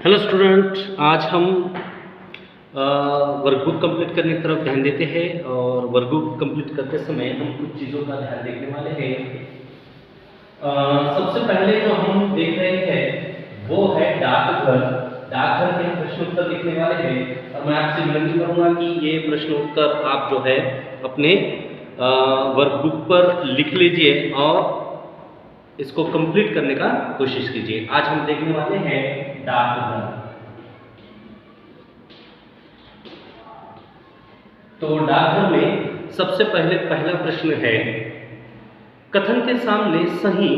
Hello student, आज हम workbook complete करने की तरफ ध्यान देते हैं और वर्कबुक कंप्लीट करते समय हम कुछ चीज़ों का ध्यान देखने वाले हैं। सबसे पहले जो हम देख रहे हैं वो है डाकघर। डाकघर के हम प्रश्न उत्तर लिखने वाले हैं और मैं आपसे विनती करूंगा कि ये प्रश्न उत्तर आप जो है अपने वर्कबुक पर लिख लीजिए और इसको कंप्लीट करने का कोशिश कीजिए। आज हम देखने वाले हैं डाकघर। तो डाकघर में सबसे पहले पहला प्रश्न है, कथन के सामने सही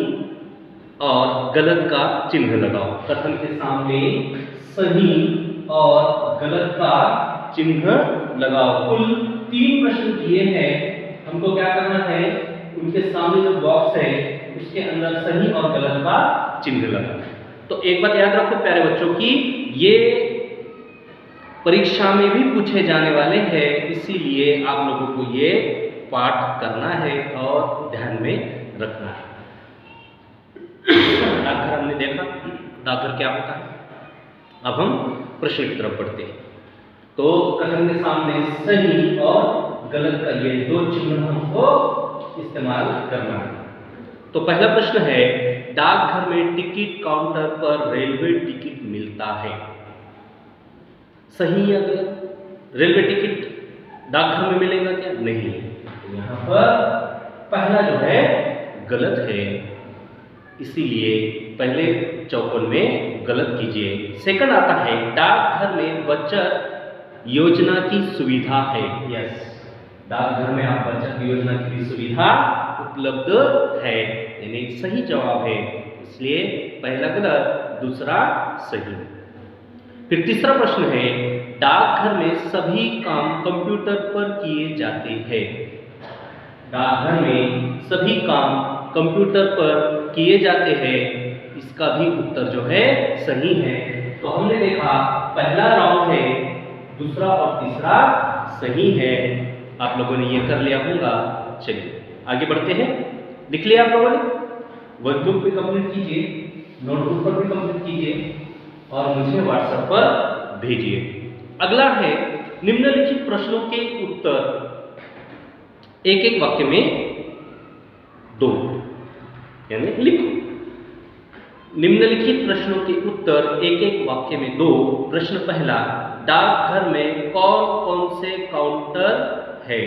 और गलत का चिन्ह लगाओ। कथन के सामने सही और गलत का चिन्ह लगाओ। कुल 3 प्रश्न दिए हैं, हमको क्या करना है, उनके सामने जो बॉक्स है उसके अंदर सही और गलत का चिन्ह लगाना है। तो एक बात याद रखो प्यारे बच्चों की, ये परीक्षा में भी पूछे जाने वाले हैं, इसीलिए आप लोगों को ये पाठ करना है और ध्यान में रखना है। डाकघर हमने देखा, डाकघर क्या होता है। अब हम प्रश्न की तरफ बढ़ते हैं। तो कथन के सामने सही और गलत का ये 2 चिन्ह हमको इस्तेमाल करना है। तो पहला प्रश्न है, डाकघर में टिकट काउंटर पर रेलवे टिकट मिलता है। सही या गलत? रेलवे टिकट डाकघर में मिलेगा क्या? नहीं। तो यहाँ पर पहला जो है गलत है, इसीलिए पहले चौकोर में गलत कीजिए। सेकंड आता है, डाकघर में बचत योजना की सुविधा है। यस, डाकघर में आप बचत योजना की भी सुविधा उपलब्ध है, यानी सही जवाब है, इसलिए पहला गलत, दूसरा सही। फिर तीसरा प्रश्न है, डाकघर में सभी काम कंप्यूटर पर किए जाते हैं। डाकघर में सभी काम कंप्यूटर पर किए जाते हैं, इसका भी उत्तर जो है सही है। तो हमने देखा पहला रॉन्ग है, दूसरा और तीसरा सही है। आप लोगों ने ये कर लिया होगा। चलिए आगे बढ़ते हैं। लिख लिया आप लोगों ने? वर्कबुक पे कंप्लीट कीजिए, नोटबुक पर भी कंप्लीट कीजिए और मुझे व्हाट्सएप पर भेजिए। अगला है, निम्नलिखित प्रश्नों के उत्तर एक एक वाक्य में 2, यानी लिखो। निम्नलिखित प्रश्नों के उत्तर एक एक वाक्य में 2। प्रश्न पहला, डाकघर में कौन कौन से काउंटर है?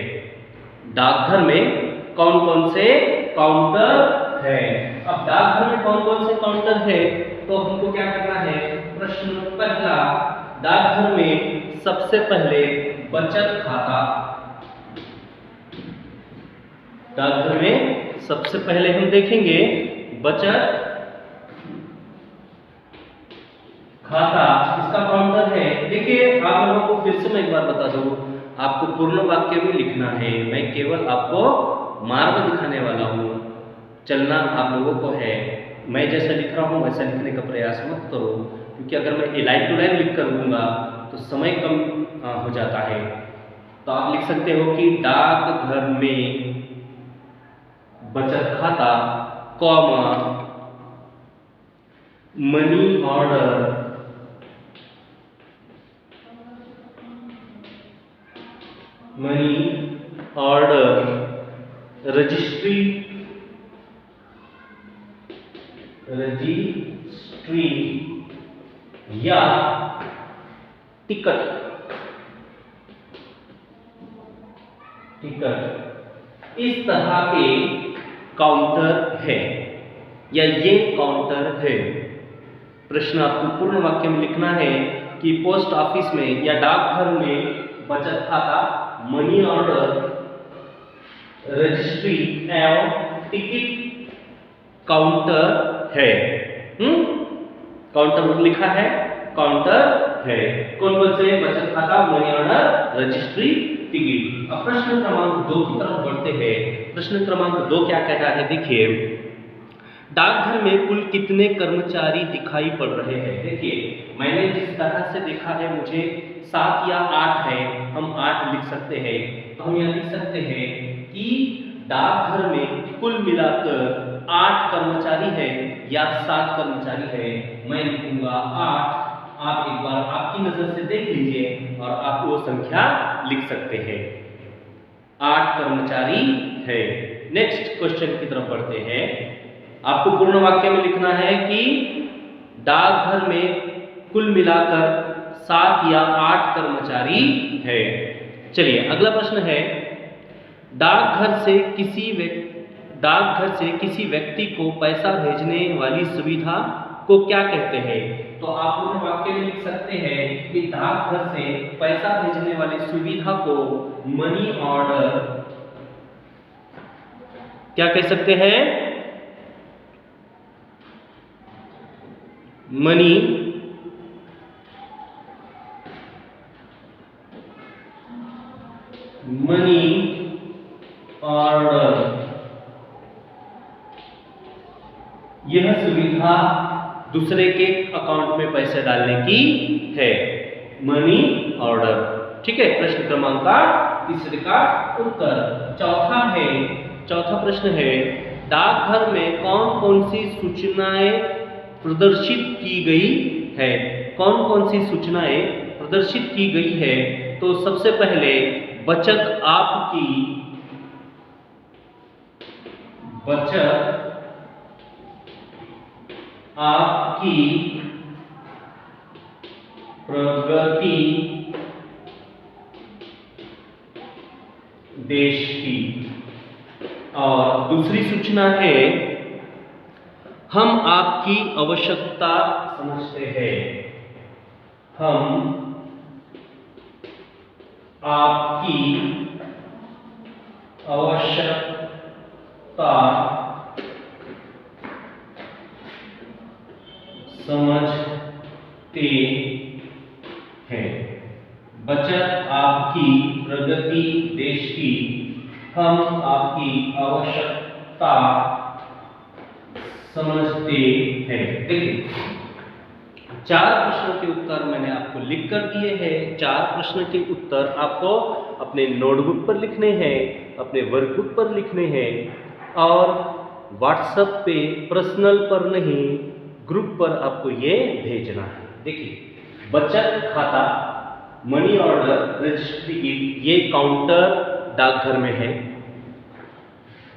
डाकघर में कौन कौन से काउंटर है? अब डाकघर में कौन कौन से काउंटर है तो हमको क्या करना है? प्रश्न पहला, डाकघर में सबसे पहले बचत खाता। डाकघर में सबसे पहले हम देखेंगे बचत खाता, इसका काउंटर है। देखिए आप लोगों को फिर से मैं एक बार बता दूं, आपको पूर्ण वाक्य में लिखना है, मैं केवल आपको मार्ग दिखाने वाला हूँ, चलना आप लोगों को है। मैं जैसा लिख रहा हूँ वैसा लिखने का प्रयास मत करो, क्योंकि अगर मैं लाइन टू लाइन लिख कर दूंगा तो समय कम हो जाता है। तो आप लिख सकते हो कि डाकघर में बचत खाता, कॉमा, मनी ऑर्डर, रजिस्ट्री या टिकट, इस तरह के काउंटर है या ये काउंटर है। प्रश्न आपको पूर्ण वाक्य में लिखना है कि पोस्ट ऑफिस में या डाकघर में बचत खाता, मनी ऑर्डर, रजिस्ट्री एवं टिकट काउंटर है। काउंटर लिखा है, काउंटर है। कौन कौन से? बचत खाता, मनी ऑर्डर, रजिस्ट्री, टिकट। अब प्रश्न क्रमांक 2 की तरफ बढ़ते हैं। प्रश्न क्रमांक 2 क्या कह रहा है? देखिए, डाकघर में कुल कितने कर्मचारी दिखाई पड़ रहे हैं? देखिए मैंने जिस तरह से देखा है, मुझे 7 या 8 है, हम 8 लिख सकते हैं। तो हम यह लिख सकते हैं कि डाकघर में कुल मिलाकर 8 कर्मचारी है या 7 कर्मचारी है। मैं लिखूंगा 8 आप एक बार आपकी नजर से देख लीजिए और आप वो संख्या लिख सकते हैं। 8 कर्मचारी है। नेक्स्ट क्वेश्चन की तरफ बढ़ते हैं। आपको पूर्ण वाक्य में लिखना है कि डाकघर में कुल मिलाकर 7 या 8 कर्मचारी है। चलिए अगला प्रश्न है, डाकघर से किसी व्यक्ति को पैसा भेजने वाली सुविधा को क्या कहते हैं? तो आप पूर्ण वाक्य में लिख सकते हैं कि डाकघर से पैसा भेजने वाली सुविधा को मनी ऑर्डर क्या कह सकते हैं? Money order. यह सुविधा दूसरे के अकाउंट में पैसे डालने की है, मनी ऑर्डर। ठीक है, प्रश्न क्रमांक 3 का उत्तर। चौथा प्रश्न है, डाकघर में कौन कौन सी सूचनाएं प्रदर्शित की गई है? कौन कौन सी सूचनाएं प्रदर्शित की गई है? तो सबसे पहले बचत आपकी प्रगति देश की। और दूसरी सूचना है, हम आपकी आवश्यकता समझते हैं। हम आपकी आवश्यकता समझते हैं। बचत आपकी प्रगति देश की, हम आपकी आवश्यकता समझते हैं। देखिए 4 प्रश्नों के उत्तर मैंने आपको लिख कर दिए हैं। 4 प्रश्न के उत्तर आपको अपने नोटबुक पर लिखने हैं, अपने वर्कबुक पर लिखने हैं और व्हाट्सएप पे पर्सनल पर नहीं, ग्रुप पर आपको ये भेजना है। देखिए बचत खाता, मनी ऑर्डर, रजिस्ट्री, ये काउंटर डाकघर में है।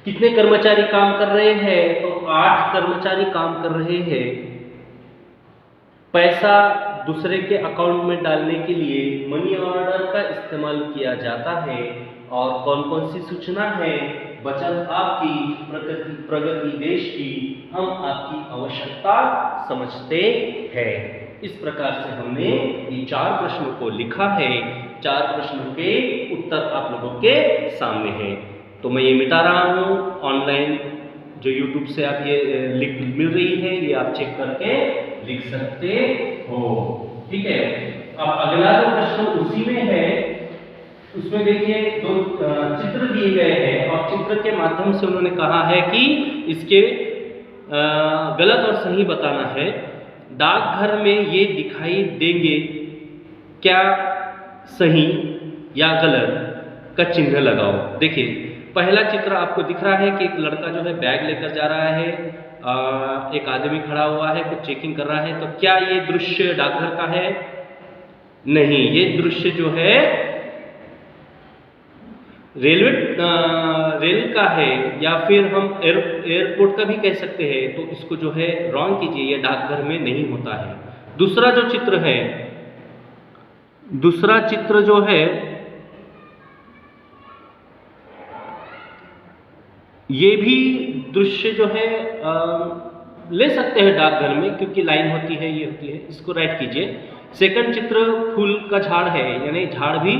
कितने कर्मचारी काम कर रहे हैं? तो 8 कर्मचारी काम कर रहे हैं। पैसा दूसरे के अकाउंट में डालने के लिए मनी ऑर्डर का इस्तेमाल किया जाता है। और कौन कौन सी सूचना है? बचत आपकी प्रगति देश की, हम आपकी आवश्यकता समझते हैं। इस प्रकार से हमने ये 4 प्रश्नों को लिखा है। 4 प्रश्नों के उत्तर आप लोगों के सामने हैं। तो मैं ये मिटा रहा हूँ। ऑनलाइन जो YouTube से आप ये लिंक मिल रही है, ये आप चेक करके लिख सकते हो। ठीक है, अब अगला जो प्रश्न उसी में है, उसमें देखिए 2 चित्र दिए गए हैं और चित्र के माध्यम से उन्होंने कहा है कि इसके गलत और सही बताना है। डाकघर में ये दिखाई देंगे क्या सही या गलत का चिन्ह लगाओ। देखिए पहला चित्र आपको दिख रहा है कि एक लड़का जो है बैग लेकर जा रहा है, एक आदमी खड़ा हुआ है, कुछ चेकिंग कर रहा है। तो क्या ये दृश्य डाकघर का है? नहीं, ये दृश्य जो है रेल का है, या फिर हम एयरपोर्ट का भी कह सकते हैं। तो इसको जो है रॉन्ग कीजिए, ये डाकघर में नहीं होता है। दूसरा जो चित्र है, दूसरा चित्र जो है ये भी दृश्य जो है ले सकते हैं डाकघर में, क्योंकि लाइन होती है, ये होती है। इसको राइट कीजिए। सेकंड चित्र फूल का झाड़ है, यानी झाड़ भी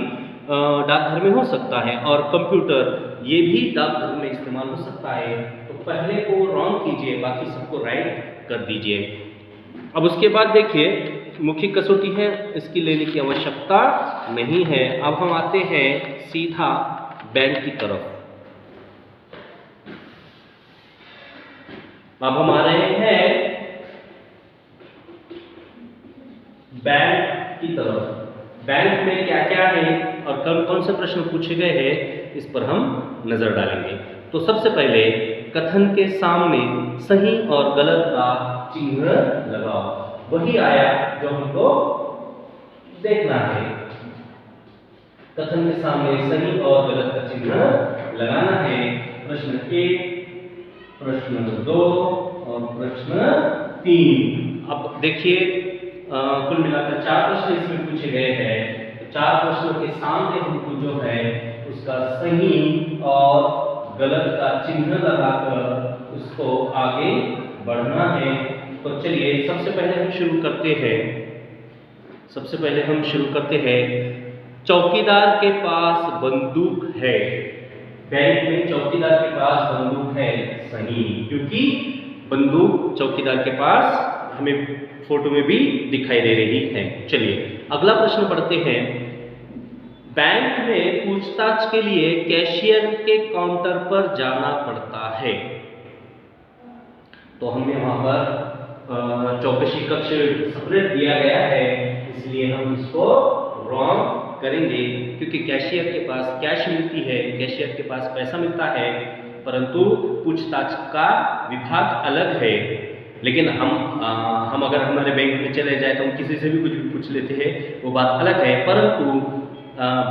डाकघर में हो सकता है। और कंप्यूटर, ये भी डाकघर में इस्तेमाल हो सकता है। तो पहले को रॉन्ग कीजिए, बाकी सबको राइट कर दीजिए। अब उसके बाद देखिए मुख्य कसौटी है, इसकी लेने की आवश्यकता नहीं है। अब हम आते हैं सीधा बैंक की तरफ। अब हम आ रहे हैं बैंक की तरफ। बैंक में क्या क्या है और कौन कौन से प्रश्न पूछे गए हैं, इस पर हम नजर डालेंगे। तो सबसे पहले कथन के सामने सही और गलत का चिन्ह लगाओ। वही आया जो हमको देखना है। कथन के सामने सही और गलत का चिन्ह लगाना है। प्रश्न 1, प्रश्न 2 और प्रश्न 3। अब देखिए कुल मिलाकर 4 प्रश्न इसमें पूछे गए हैं। तो 4 प्रश्नों के सामने हमको जो है उसका सही और गलत का चिन्ह लगाकर उसको आगे बढ़ना है। तो चलिए सबसे पहले हम शुरू करते हैं। चौकीदार के पास बंदूक है। बैंक में चौकीदार के पास बंदूक है, सही, क्योंकि बंदूक चौकीदार के पास हमें फोटो में भी दिखाई दे रही है। चलिए अगला प्रश्न पढ़ते हैं। बैंक में पूछताछ के लिए कैशियर के काउंटर पर जाना पड़ता है। तो हमें वहां पर चौकसी कक्ष सेपरेट दिया गया है, इसलिए हम इसको रॉन्ग करेंगे, क्योंकि कैशियर के पास कैश मिलती है, कैशियर के पास पैसा मिलता है, परंतु पूछताछ का विभाग अलग है। लेकिन हम अगर हमारे बैंक में चले जाए तो हम किसी से भी कुछ भी पूछ लेते हैं, वो बात अलग है। परंतु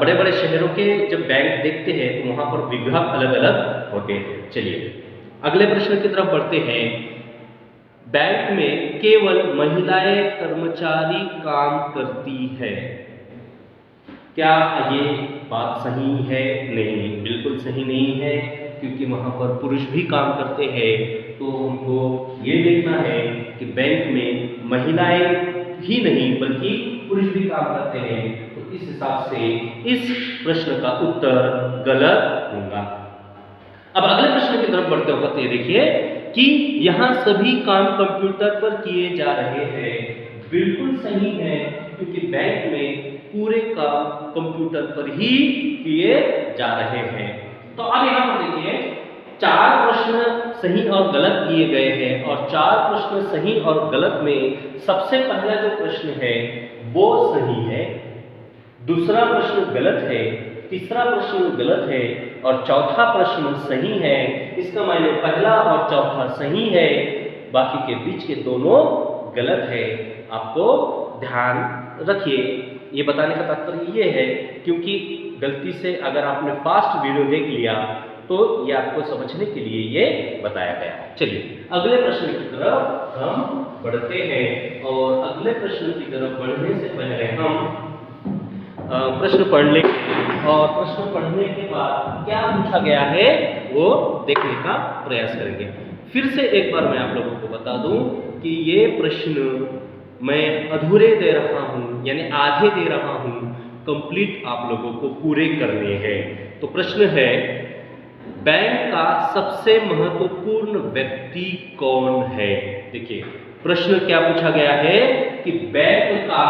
बड़े बड़े शहरों के जब बैंक देखते हैं तो वहां पर विभाग अलग अलग होते हैं। चलिए अगले प्रश्न की तरफ बढ़ते हैं। बैंक में केवल महिलाएं कर्मचारी काम करती है। क्या ये बात सही है? नहीं, बिल्कुल सही नहीं है, क्योंकि वहां पर पुरुष भी काम करते हैं। तो हमको ये देखना है कि बैंक में महिलाएं ही नहीं बल्कि पुरुष भी काम करते हैं। तो इस हिसाब से इस प्रश्न का उत्तर गलत होगा। अब अगले प्रश्न की तरफ बढ़ते वक्त ये देखिए कि यहाँ सभी काम कंप्यूटर पर किए जा रहे हैं। बिल्कुल सही है, क्योंकि बैंक में पूरे काम कंप्यूटर पर ही किए जा रहे हैं। तो अब यहाँ पर देखिए 4 प्रश्न सही और गलत दिए गए हैं, और 4 प्रश्न सही और गलत में सबसे पहला जो प्रश्न है वो सही है, दूसरा प्रश्न गलत है, तीसरा प्रश्न गलत है और चौथा प्रश्न सही है। इसका मायने पहला और चौथा सही है, बाकी के बीच के दोनों गलत है। आपको ध्यान रखिए। ये बताने का तात्पर्य ये है क्योंकि गलती से अगर आपने फास्ट वीडियो देख लिया तो ये आपको समझने के लिए ये बताया गया। चलिए अगले प्रश्न की तरफ हम बढ़ते हैं, और अगले प्रश्न की तरफ बढ़ने से पहले हम प्रश्न पढ़ लेंगे, और प्रश्न पढ़ने के बाद क्या पूछा गया है वो देखने का प्रयास करेंगे। फिर से एक बार मैं आप लोगों को बता दूं कि ये प्रश्न मैं अधूरे दे रहा हूं, यानी आधे दे रहा हूं, कंप्लीट आप लोगों को पूरे करने हैं। तो प्रश्न है, बैंक का सबसे महत्वपूर्ण व्यक्ति कौन है? देखिए प्रश्न क्या पूछा गया है कि बैंक का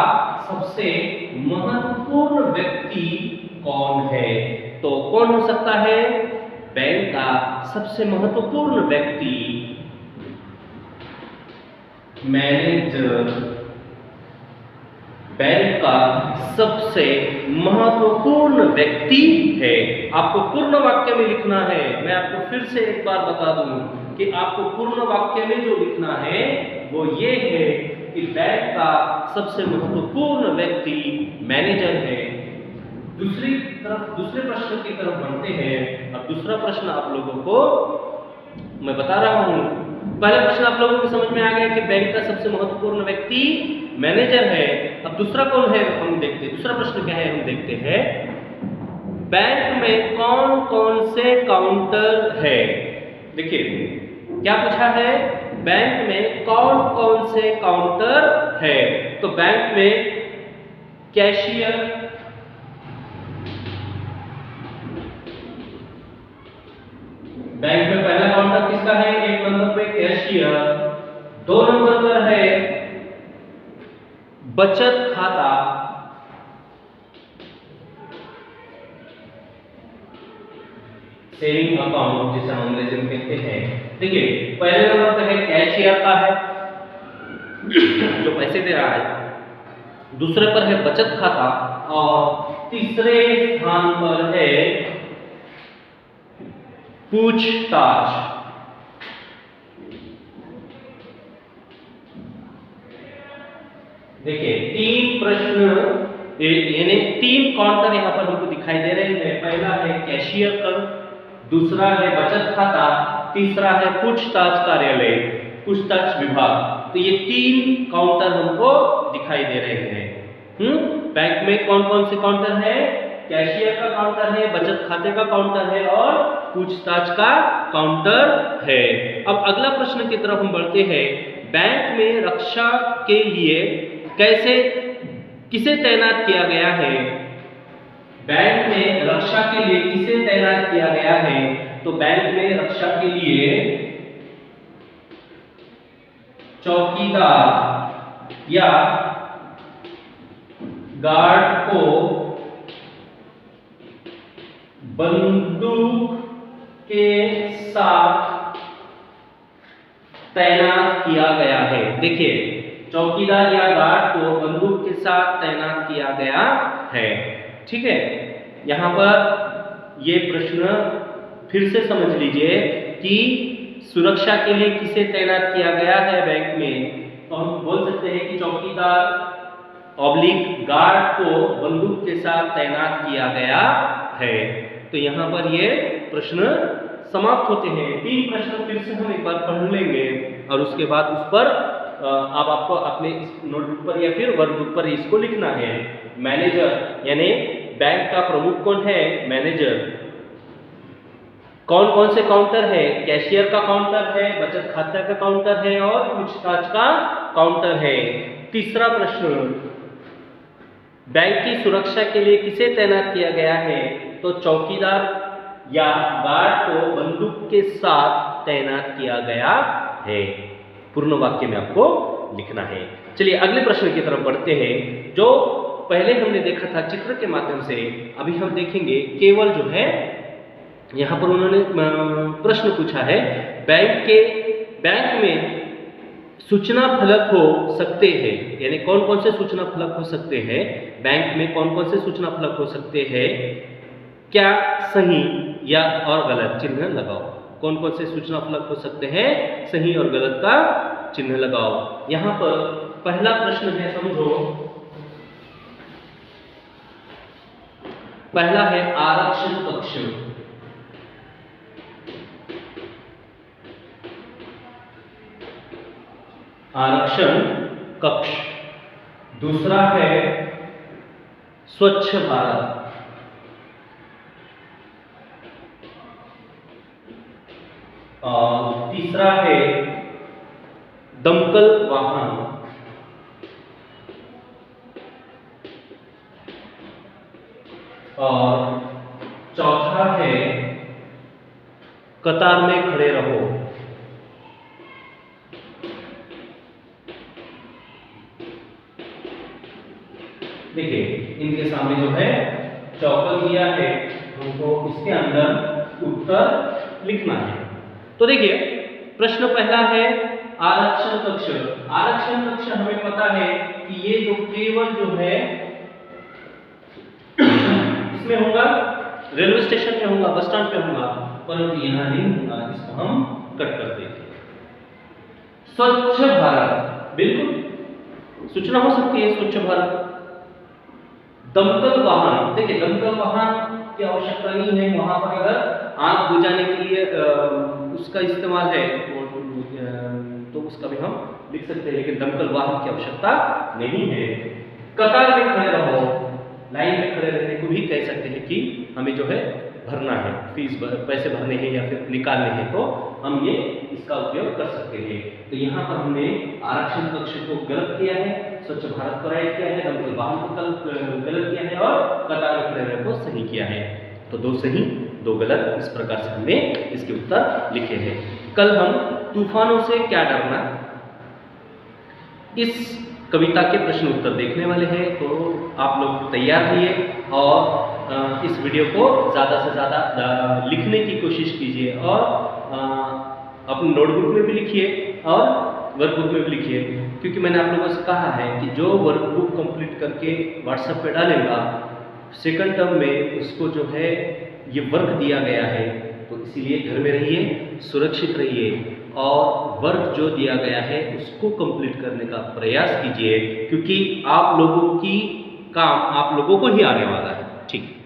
सबसे महत्वपूर्ण व्यक्ति कौन है। तो कौन हो सकता है? बैंक का सबसे महत्वपूर्ण व्यक्ति मैनेजर। बैंक का सबसे महत्वपूर्ण व्यक्ति है। आपको पूर्ण वाक्य में लिखना है। मैं आपको फिर से एक बार बता दूं कि आपको पूर्ण वाक्य में जो लिखना है वो ये है कि बैंक का सबसे महत्वपूर्ण व्यक्ति मैनेजर है। दूसरे प्रश्न की तरफ बढ़ते हैं। अब दूसरा प्रश्न आप लोगों को मैं बता रहा हूं। पहला प्रश्न आप लोगों को समझ में आ गया कि बैंक का सबसे महत्वपूर्ण व्यक्ति मैनेजर है। अब दूसरा कौन है हम देखते हैं। दूसरा प्रश्न क्या है हम देखते हैं। बैंक में कौन कौन से काउंटर है? देखिए क्या पूछा है, बैंक में कौन कौन से काउंटर है। तो बैंक में कैशियर, बैंक में पहला काउंटर किसका है? 1 नंबर पे कैशियर। 2 नंबर पर है बचत खाता, सेविंग अकाउंट जिसे हम अंग्रेजी में कहते हैं। देखिए पहले नंबर पर है कैशियर का है जो पैसे दे रहा है, दूसरे पर है बचत खाता, और तीसरे स्थान पर है पूछताछ। देखिए 3 प्रश्न यानी 3 काउंटर यहाँ पर हमको दिखाई दे रहे हैं। पहला है कैशियर का, दूसरा है बचत खाता, तीसरा है पूछताछ कार्यालय, पूछताछ विभाग। तो ये 3 काउंटर हमको दिखाई दे रहे हैं। बैंक में कौन कौन से काउंटर है? कैशियर का काउंटर है, बचत खाते का काउंटर है और पूछताछ का काउंटर है। अब अगला प्रश्न की तरफ हम बढ़ते हैं। बैंक में रक्षा के लिए किसे तैनात किया गया है? बैंक में रक्षा के लिए किसे तैनात किया गया है? तो बैंक में रक्षा के लिए चौकीदार या गार्ड को बंदूक के साथ तैनात किया गया है। देखिए चौकीदार या गार्ड को बंदूक के साथ तैनात किया गया है। ठीक है, यहां पर ये प्रश्न फिर से समझ लीजिए कि सुरक्षा के लिए किसे तैनात किया गया है बैंक में, तो हम बोल सकते हैं कि चौकीदार ऑब्लिक गार्ड को बंदूक के साथ तैनात किया गया है। तो यहाँ पर ये प्रश्न समाप्त होते हैं। 3 प्रश्न फिर से हम एक बार पढ़ लेंगे और उसके बाद उस पर अब आपको अपने नोटबुक पर या फिर वर्कबुक पर इसको लिखना है। मैनेजर यानी बैंक का प्रमुख कौन है? मैनेजर। कौन कौन से काउंटर है? कैशियर का काउंटर है, बचत खाता का काउंटर है और पूछताछ का काउंटर है। तीसरा प्रश्न, बैंक की सुरक्षा के लिए किसे तैनात किया गया है? तो चौकीदार या गार्ड को बंदूक के साथ तैनात किया गया है। पूर्ण वाक्य में आपको लिखना है। चलिए अगले प्रश्न की तरफ बढ़ते हैं। जो पहले हमने देखा था चित्र के माध्यम से, अभी हम देखेंगे केवल जो है यहाँ पर उन्होंने प्रश्न पूछा है बैंक में सूचना फलक हो सकते हैं, यानी कौन कौन से सूचना फलक हो सकते हैं? बैंक में कौन कौन से सूचना फलक हो सकते हैं? क्या सही या और गलत चिन्ह लगाओ। कौन कौन से सूचना फलक हो सकते हैं? सही और गलत का चिन्ह लगाओ। यहां पर पहला प्रश्न है, समझो, पहला है आरक्षण कक्ष। आरक्षण कक्ष। दूसरा है स्वच्छ भारत। और तीसरा है दमकल वाहन। और चौथा है कतार में खड़े रहो। देखिए इनके सामने जो है चौकल दिया है, हमको इसके अंदर उत्तर लिखना है। तो देखिए प्रश्न पहला है आरक्षण कक्ष। आरक्षण कक्ष हमें पता है कि ये जो केवल जो है इसमें होगा, रेलवे स्टेशन में होगा, बस स्टैंड पे होगा, परंतु यहाँ नहीं होगा, इसको हम कट कर देंगे। स्वच्छ भारत, बिल्कुल सूचना हो सकती है स्वच्छ भारत। दमकल वाहन, देखिए दमकल वाहन की आवश्यकता नहीं है, वहां पर अगर आग बुझाने के लिए उसका इस्तेमाल है तो उसका भी हम लिख सकते हैं, लेकिन दमकल वाहन की आवश्यकता नहीं है। कतार में खड़े रहो, लाइन में खड़े रहने को भी कह सकते हैं कि हमें जो है भरना है, फीस पैसे भरने हैं या फिर निकालने हैं, तो हम ये इसका उपयोग कर सकते हैं। तो यहाँ पर हमने आरक्षण कक्ष को गलत किया है, स्वच्छ भारत को राइट किया है, दमकल वाहन को गलत किया है और कतार में खड़े रहने को सही किया है। तो 2 सही 2 गलत, इस प्रकार से हमने इसके उत्तर लिखे हैं। कल हम तूफानों से क्या डरना, इस कविता के प्रश्न उत्तर देखने वाले हैं। तो आप लोग तैयार रहिए और इस वीडियो को ज़्यादा से ज़्यादा लिखने की कोशिश कीजिए और अपने नोटबुक में भी लिखिए और वर्कबुक में भी लिखिए, क्योंकि मैंने आप लोगों से कहा है कि जो वर्कबुक कंप्लीट करके व्हाट्सएप पे डालेगा, सेकंड टर्म में उसको जो है ये वर्क दिया गया है। तो इसीलिए घर में रहिए, सुरक्षित रहिए और वर्क जो दिया गया है उसको कंप्लीट करने का प्रयास कीजिए, क्योंकि आप लोगों की काम आप लोगों को ही आने वाला है। ठीक।